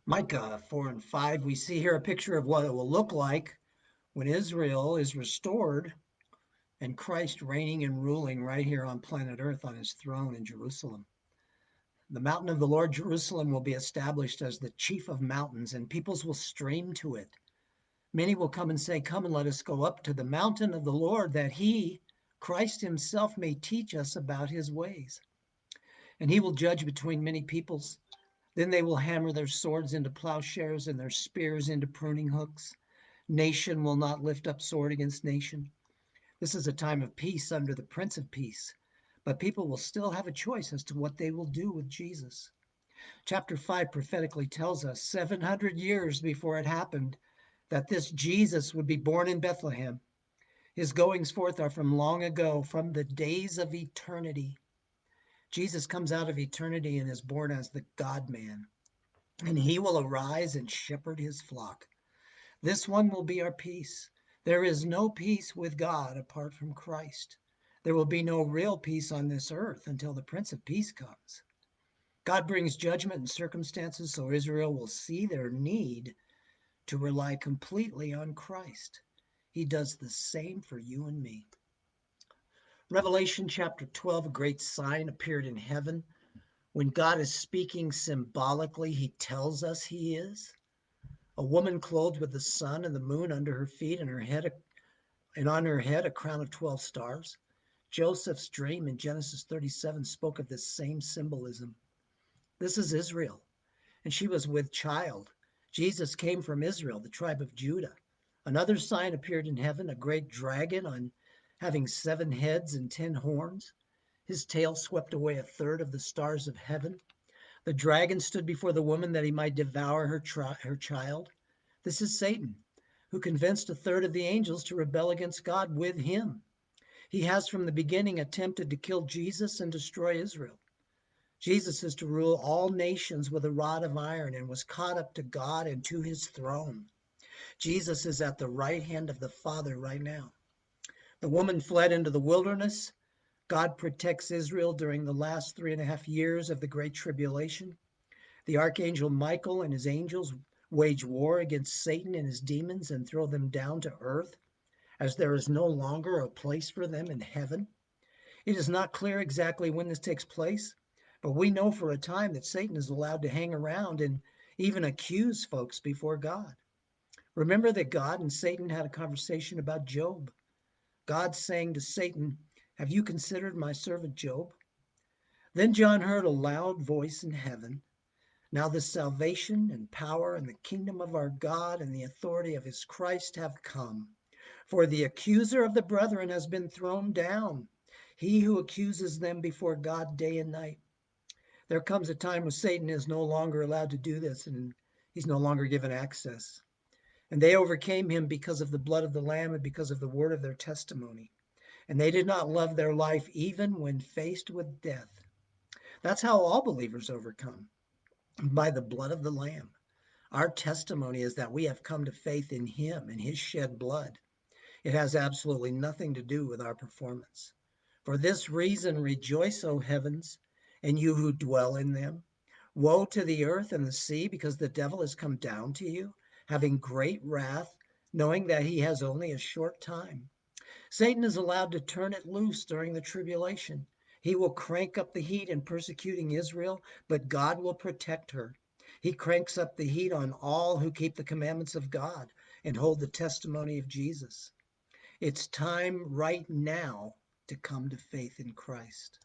Micah 4 and 5, we see here a picture of what it will look like when Israel is restored and Christ reigning and ruling right here on planet Earth on his throne in Jerusalem. The mountain of the Lord, Jerusalem, will be established as the chief of mountains, and peoples will stream to it. Many will come and say, "Come and let us go up to the mountain of the Lord, that he, Christ himself, may teach us about his ways. And he will judge between many peoples. Then they will hammer their swords into plowshares and their spears into pruning hooks. Nation will not lift up sword against nation. This is a time of peace under the Prince of Peace, but people will still have a choice as to what they will do with Jesus." Chapter 5 prophetically tells us 700 years before it happened that this Jesus would be born in Bethlehem. His goings forth are from long ago, from the days of eternity. Jesus comes out of eternity and is born as the God-man, and he will arise and shepherd his flock. This one will be our peace. There is no peace with God apart from Christ. There will be no real peace on this earth until the Prince of Peace comes. God brings judgment in circumstances so Israel will see their need to rely completely on Christ. He does the same for you and me. Revelation chapter 12, a great sign appeared in heaven. When God is speaking symbolically, he tells us he is. A woman clothed with the sun and the moon under her feet, and on her head a crown of 12 stars. Joseph's dream in Genesis 37 spoke of this same symbolism. This is Israel, and she was with child. Jesus came from Israel, the tribe of Judah. Another sign appeared in heaven, a great dragon having 7 heads and 10 horns. His tail swept away a third of the stars of heaven. The dragon stood before the woman that he might devour her child. This is Satan, who convinced a third of the angels to rebel against God with him. He has from the beginning attempted to kill Jesus and destroy Israel. Jesus is to rule all nations with a rod of iron and was caught up to God and to his throne. Jesus is at the right hand of the Father right now. The woman fled into the wilderness. God protects Israel during the last 3.5 years of the Great Tribulation. The archangel Michael and his angels wage war against Satan and his demons and throw them down to earth, as there is no longer a place for them in heaven. It is not clear exactly when this takes place, but we know for a time that Satan is allowed to hang around and even accuse folks before God. Remember that God and Satan had a conversation about Job. God saying to Satan, "Have you considered my servant Job?" Then John heard a loud voice in heaven. "Now the salvation and power and the kingdom of our God and the authority of his Christ have come. For the accuser of the brethren has been thrown down, he who accuses them before God day and night." There comes a time when Satan is no longer allowed to do this, and he's no longer given access. And they overcame him because of the blood of the Lamb and because of the word of their testimony. And they did not love their life even when faced with death. That's how all believers overcome, by the blood of the Lamb. Our testimony is that we have come to faith in him and his shed blood. It has absolutely nothing to do with our performance. For this reason, rejoice, O heavens, and you who dwell in them. Woe to the earth and the sea, because the devil has come down to you, having great wrath, knowing that he has only a short time. Satan is allowed to turn it loose during the tribulation. He will crank up the heat in persecuting Israel, but God will protect her. He cranks up the heat on all who keep the commandments of God and hold the testimony of Jesus. It's time right now to come to faith in Christ.